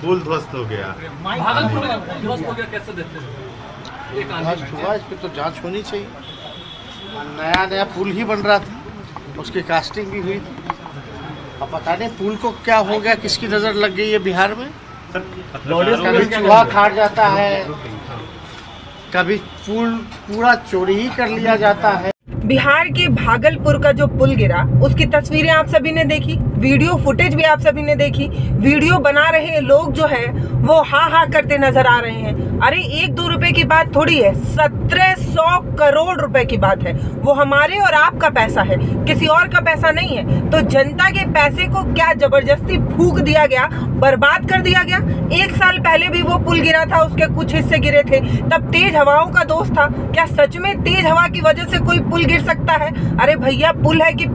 पुल ध्वस्त हो गया। भागलपुर में ध्वस्त हो गया, कैसे देखते हैं? एक ध्वस्त हुआ, इस पर तो जांच होनी चाहिए। नया नया पुल ही बन रहा था, उसकी कास्टिंग भी हुई थी। अब पता नहीं पुल को क्या हो गया, किसकी नज़र लग गई है बिहार में। कभी चूहा खाट जाता है, कभी पुल पूरा चोरी ही कर लिया जाता है। बिहार के भागलपुर का जो पुल गिरा, उसकी तस्वीरें आप सभी ने देखी, वीडियो फुटेज भी आप सभी ने देखी। वीडियो बना रहे लोग जो है वो हा करते नजर आ रहे हैं। अरे 1-2 रुपए की बात थोड़ी है, 1700 करोड़ रुपए की बात है। वो हमारे और आपका पैसा है, किसी और का पैसा नहीं है। तो जनता के पैसे को क्या जबरदस्ती फूंक दिया गया, बर्बाद कर दिया गया। 1 साल पहले भी वो पुल गिरा था, उसके कुछ हिस्से गिरे थे, तब तेज हवाओं का दोष था। क्या सच में तेज हवा की वजह से कोई पुल गिर सकता है? अरे भैया, पुल है कि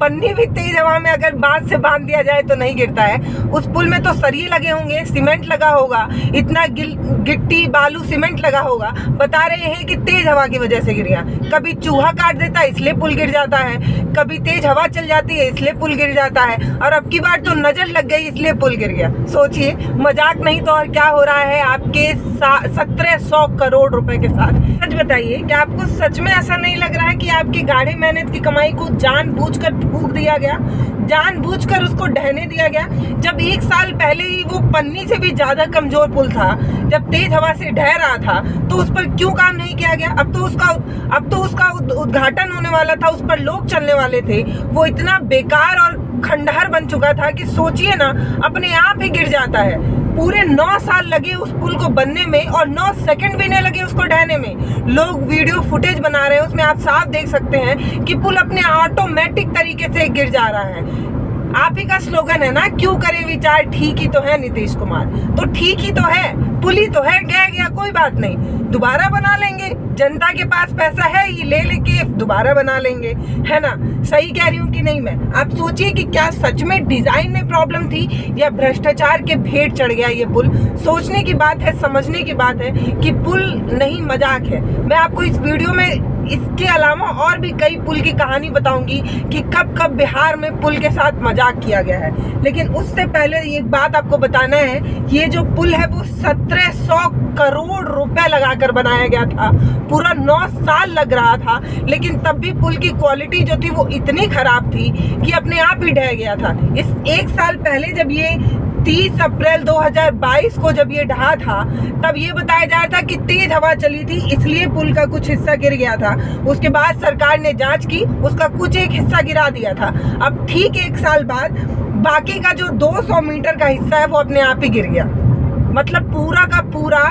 पन्नी भी तेज हवा में अगर बांस से बांध दिया जाए तो नहीं गिरता है। उस पुल में तो सरिये लगे होंगे, सीमेंट लगा होगा, इतना गिट्टी बालू सीमेंट लगा होगा। बता रहे हैं कि तेज हवा की वजह से गिर गया। कभी चूहा काट देता है इसलिए पुल गिर जाता है, कभी तेज हवा चल जाती है इसलिए पुल गिर जाता है, और अब की बार तो नजर लग गई इसलिए पुल गिर गया। सोचिए, मजाक नहीं तो और क्या हो रहा है आपके 1700 करोड़ रुपए के साथ। सच बताइए, क्या आपको सच में ऐसा नहीं लग रहा है कि आपकी गाढ़े मेहनत की कमाई को जानबूझकर फूंक दिया गया, जानबूझकर उसको ढहने दिया गया? जब 1 साल पहले ही वो पन्नी से भी ज्यादा कमजोर पुल था, जब तेज हवा से ढह रहा था, तो उस पर क्यों काम नहीं किया गया? अब तो उसका उद्घाटन होने वाला था, उस पर लोग चलने वाले थे। वो इतना बेकार और खंडहर बन चुका था कि सोचिए ना, अपने आप ही गिर जाता है। पूरे 9 साल लगे उस पुल को बनने में और 9 सेकंड भी नहीं लगे उसको ढहने में। लोग वीडियो फुटेज बना रहे हैं, उसमें आप साफ देख सकते हैं कि पुल अपने ऑटोमेटिक तरीके से गिर जा रहा है। आप ही का स्लोगन है ना, क्यों करें विचार, ठीक ही तो है नीतीश कुमार। तो ठीक ही तो है, पुल ही तो है, गया कोई बात नहीं, दोबारा बना लेंगे। जनता के पास पैसा है, ये ले लेके दोबारा बना लेंगे, है ना? सही कह रही हूँ कि नहीं मैं? आप सोचिए कि क्या सच में डिजाइन में प्रॉब्लम थी या भ्रष्टाचार के भेंट चढ़ गया ये पुल? सोचने की बात है, समझने की बात है कि पुल नहीं मजाक है। मैं आपको इस वीडियो में इसके अलावा और भी कई पुल की कहानी बताऊंगी कि कब कब बिहार में पुल के साथ मजाक किया गया है। लेकिन उससे पहले एक बात आपको बताना है, ये जो पुल है वो 1700 करोड़ रुपए लगाकर बनाया गया था। पूरा 9 साल लग रहा था, लेकिन तब भी पुल की क्वालिटी जो थी वो इतनी खराब थी कि अपने आप ही ढह गया था। इस 1 साल पहले जब ये 30 अप्रैल 2022 को जब ये ढहा था, तब ये बताया जा रहा था कि तेज हवा चली थी इसलिए पुल का कुछ हिस्सा गिर गया था। उसके बाद सरकार ने जांच की, उसका कुछ एक हिस्सा गिरा दिया था। अब ठीक 1 साल बाद बाकी का जो 200 मीटर का हिस्सा है वो अपने आप ही गिर गया। मतलब पूरा का पूरा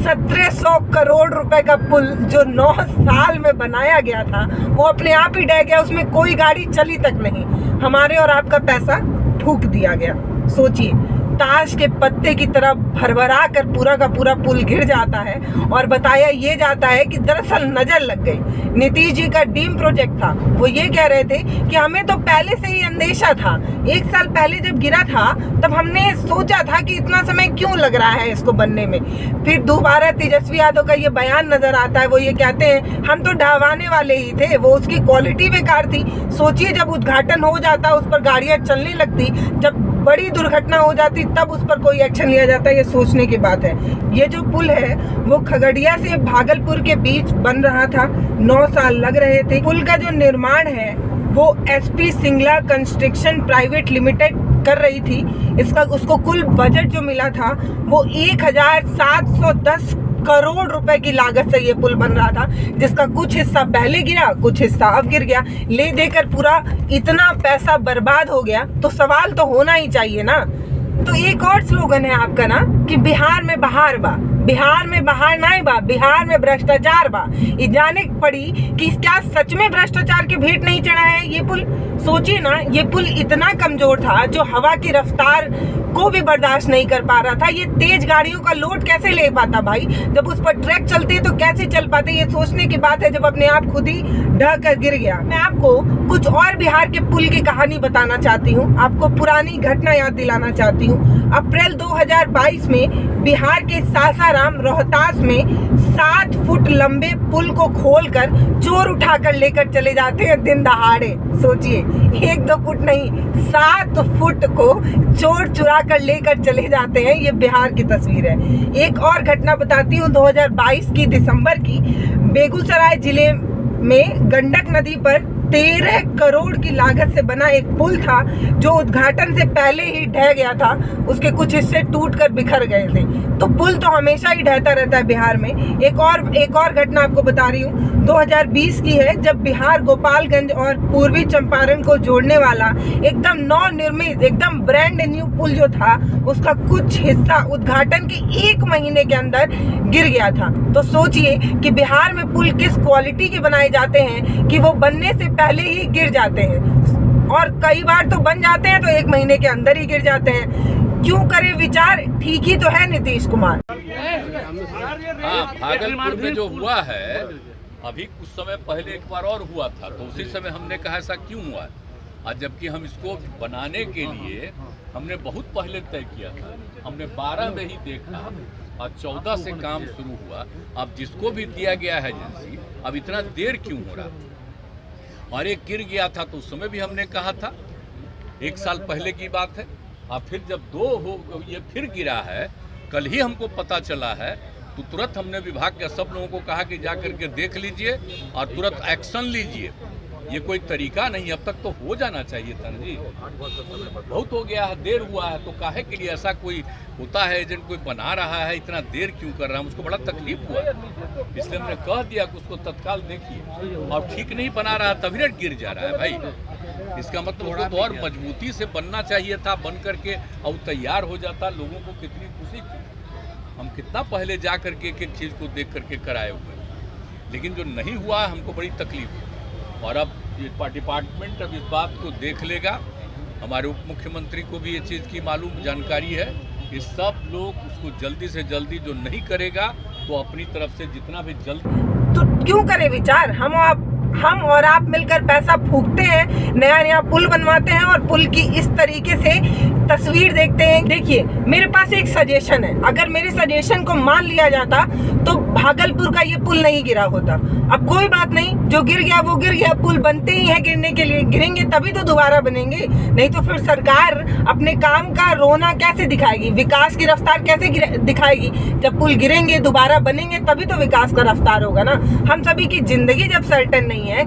1700 करोड़ रुपए का पुल जो 9 साल में बनाया गया था वो अपने आप ही ढह गया, उसमें कोई गाड़ी चली तक नहीं। हमारे और आपका पैसा फूंक दिया गया। सोचिए, ताश के पत्ते की तरह भरभरा कर पूरा का पूरा पुल गिर जाता है और बताया ये जाता है कि दरअसल नजर लग गई। नीतीश जी का ड्रीम प्रोजेक्ट था। वो ये कह रहे थे कि हमें तो पहले से ही अंदेशा था। 1 साल पहले जब गिरा था तब हमने सोचा था कि इतना समय क्यों लग रहा है इसको बनने में। फिर दोबारा तेजस्वी यादव का ये बयान नजर आता है, वो ये कहते हैं हम तो ढहवाने वाले ही थे, वो उसकी क्वालिटी बेकार थी। सोचिए, जब उद्घाटन हो जाता, उस पर गाड़ियां चलने लगती, जब बड़ी दुर्घटना हो जाती तब उस पर कोई एक्शन लिया जाता है। ये सोचने की बात है। ये जो पुल है वो खगड़िया से भागलपुर के बीच बन रहा था, 9 साल लग रहे थे। पुल का जो निर्माण है वो SP Singla construction private limited कर रही थी। उसको कुल बजट जो मिला था वो 1710 करोड़ रुपए की लागत से ये पुल बन रहा था, जिसका कुछ हिस्सा पहले गिरा, कुछ हिस्सा अब गिर गया। ले देकर पूरा इतना पैसा बर्बाद हो गया तो सवाल तो होना ही चाहिए ना। तो एक और स्लोगन है आपका ना कि बिहार में बहार बा, बिहार में बहार नहीं बा, बिहार में भ्रष्टाचार बा। ये जाने पड़ी कि क्या सच में भ्रष्टाचार के भेंट नहीं चढ़ा है ये पुल? सोचिए ना, ये पुल इतना कमजोर था जो हवा की रफ्तार को भी बर्दाश्त नहीं कर पा रहा था। ये तेज गाड़ियों का लोड कैसे ले पाता भाई? जब उस पर ट्रक चलते तो कैसे चल पाते? ये सोचने की बात है जब अपने आप खुद ही ढह कर गिर गया। मैं आपको कुछ और बिहार के पुल की कहानी बताना चाहती हूँ, आपको पुरानी घटना याद दिलाना चाहती हूँ। अप्रैल 2022 में बिहार के सासाराम सासाराम रोहतास में 7 फुट लंबे पुल को खोलकर चोर उठाकर लेकर चले जाते हैं दिन दहाड़े। सोचिए, 1-2 फुट नहीं, 7 फुट को चोर चुरा कर लेकर चले जाते हैं। ये बिहार की तस्वीर है। एक और घटना बताती हूँ, 2022 की दिसंबर की, बेगूसराय जिले में गंडक नदी पर 13 करोड़ की लागत से बना एक पुल था जो उद्घाटन से पहले ही ढह गया था। उसके कुछ हिस्से टूटकर बिखर गए थे। तो पुल तो हमेशा ही ढहता रहता है बिहार में। एक और घटना आपको बता रही हूँ, 2020 की है, जब बिहार गोपालगंज और पूर्वी चंपारण को जोड़ने वाला एकदम नवनिर्मित, एकदम ब्रांड न्यू पुल जो था, उसका कुछ हिस्सा उद्घाटन के 1 महीने के अंदर गिर गया था। तो सोचिए कि बिहार में पुल किस क्वालिटी के बनाए जाते हैं कि वो बनने से पहले ही गिर जाते हैं, और कई बार तो बन जाते हैं तो 1 महीने के अंदर ही गिर जाते हैं। क्यों करे विचार? ठीक ही तो है नीतीश कुमार। हाँ, भागलपुर में जो हुआ है, अभी कुछ समय पहले एक बार और हुआ था, तो उसी समय हमने कहा ऐसा क्यों हुआ, और जबकि हम इसको बनाने के लिए हमने बहुत पहले तय किया था। हमने 12 में ही देखा और 14 से काम शुरू हुआ। अब जिसको भी दिया गया है एजेंसी, अब इतना देर क्यों हो रहा? और एक गिर गया था तो उस समय भी हमने कहा था, 1 साल पहले की बात है। और फिर जब 2 हो ये फिर गिरा है, कल ही हमको पता चला है, तो तुरंत हमने विभाग के सब लोगों को कहा कि जा करके देख लीजिए और तुरंत एक्शन लीजिए। ये कोई तरीका नहीं, अब तक तो हो जाना चाहिए था जी। बहुत हो गया है, देर हुआ है, तो काहे के लिए ऐसा कोई होता है, एजेंट कोई बना रहा है, इतना देर क्यों कर रहा है? मुझको बड़ा तकलीफ हुआ, इसलिए हमने कह दिया कि उसको तत्काल देखिए। और ठीक नहीं बना रहा, तभी ना गिर जा रहा है भाई। इसका मतलब उसको तो और मजबूती से बनना चाहिए था, बन करके और तैयार हो जाता। लोगों को कितनी खुशी थी, हम कितना पहले जा करके एक चीज़ को देख करके कराए हुए, लेकिन जो नहीं हुआ हमको बड़ी तकलीफ है। और अब ये डिपार्टमेंट अब इस बात को देख लेगा। हमारे उप मुख्यमंत्री को भी ये चीज़ की मालूम जानकारी है कि सब लोग उसको जल्दी से जल्दी, जो नहीं करेगा तो अपनी तरफ से जितना भी जल्द। तो क्यों करे विचार? हम और आप मिलकर पैसा फूकते हैं, नया पुल बनवाते हैं और पुल की इस तरीके से तस्वीर देखते हैं। देखिए, मेरे पास एक सजेशन है, अगर मेरे सजेशन को मान लिया जाता तो भागलपुर का ये पुल नहीं गिरा होता। अब कोई बात नहीं, जो गिर गया वो गिर गया, पुल बनते ही है गिरने के लिए, गिरेंगे तभी तो दोबारा बनेंगे। नहीं तो फिर सरकार अपने काम का रोना कैसे दिखाएगी, विकास की रफ्तार कैसे दिखाएगी? जब पुल गिरेंगे, दोबारा बनेंगे, तभी तो विकास का रफ्तार होगा ना। हम सभी की जिंदगी जब सर्टेन नहीं है,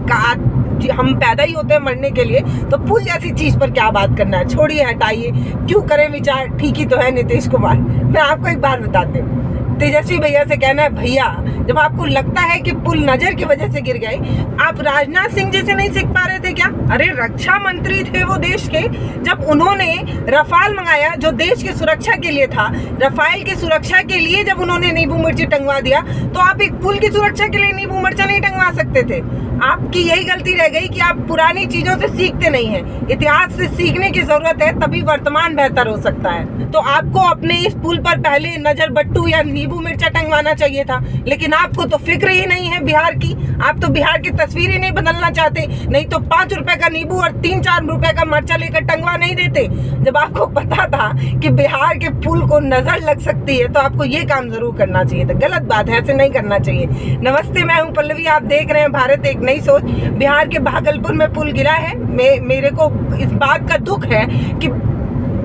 हम पैदा ही होते हैं मरने के लिए, तो पुल जैसी चीज पर क्या बात करना है? छोड़िए, हटाइए, क्यों करें विचार? ठीक ही तो है नीतीश कुमार। मैं आपको एक बात बताती हूँ, तेजस्वी भैया से कहना है, भैया जब आपको लगता है कि पुल नजर की वजह से गिर गए, आप राजनाथ सिंह जैसे नहीं सीख पा रहे थे क्या? अरे रक्षा मंत्री थे वो देश के, जब उन्होंने रफाल मंगाया जो देश की सुरक्षा के लिए था, रफाल की सुरक्षा के लिए जब उन्होंने नींबू मिर्ची टंगवा दिया, तो आप एक पुल की सुरक्षा के लिए नींबू मिर्चा नहीं टंगवा सकते थे? आपकी यही गलती रह गई कि आप पुरानी चीजों से सीखते नहीं हैं। इतिहास से सीखने की जरूरत है, तभी वर्तमान बेहतर हो सकता है। तो आपको अपने इस पुल पर पहले नजर बट्टू या नींबू मिर्चा टंगवाना चाहिए था, लेकिन आपको तो फिक्र ही नहीं है बिहार की। आप तो बिहार की तस्वीर ही नहीं बदलना चाहते, नहीं तो 5 रुपए का नींबू और 3-4 रुपए का मिर्चा लेकर टंगवा नहीं देते। जब आपको पता था कि बिहार के पुल को नजर लग सकती है, तो आपको ये काम जरूर करना चाहिए था। गलत बात है, ऐसे नहीं करना चाहिए। नमस्ते, मैं हूँ पल्लवी, आप देख रहे हैं भारत एक नई सोच। बिहार के भागलपुर में पुल गिरा है। मेरे को इस बात का दुख है कि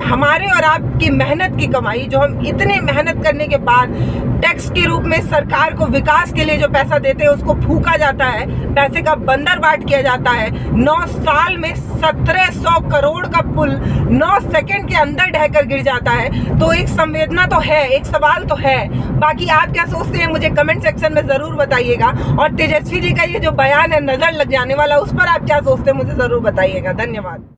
हमारे और आपकी मेहनत की कमाई, जो हम इतने मेहनत करने के बाद टैक्स के रूप में सरकार को विकास के लिए जो पैसा देते हैं, उसको फूका जाता है, पैसे का बंदर बाट किया जाता है। 9 साल में 1700 करोड़ का पुल 9 सेकंड के अंदर ढहकर गिर जाता है। तो एक संवेदना तो है, एक सवाल तो है। बाकी आप क्या सोचते हैं मुझे कमेंट सेक्शन में जरूर बताइएगा। और तेजस्वी जी का ये जो बयान है नजर लग जाने वाला, उस पर आप क्या सोचते हैं मुझे जरूर बताइएगा। धन्यवाद।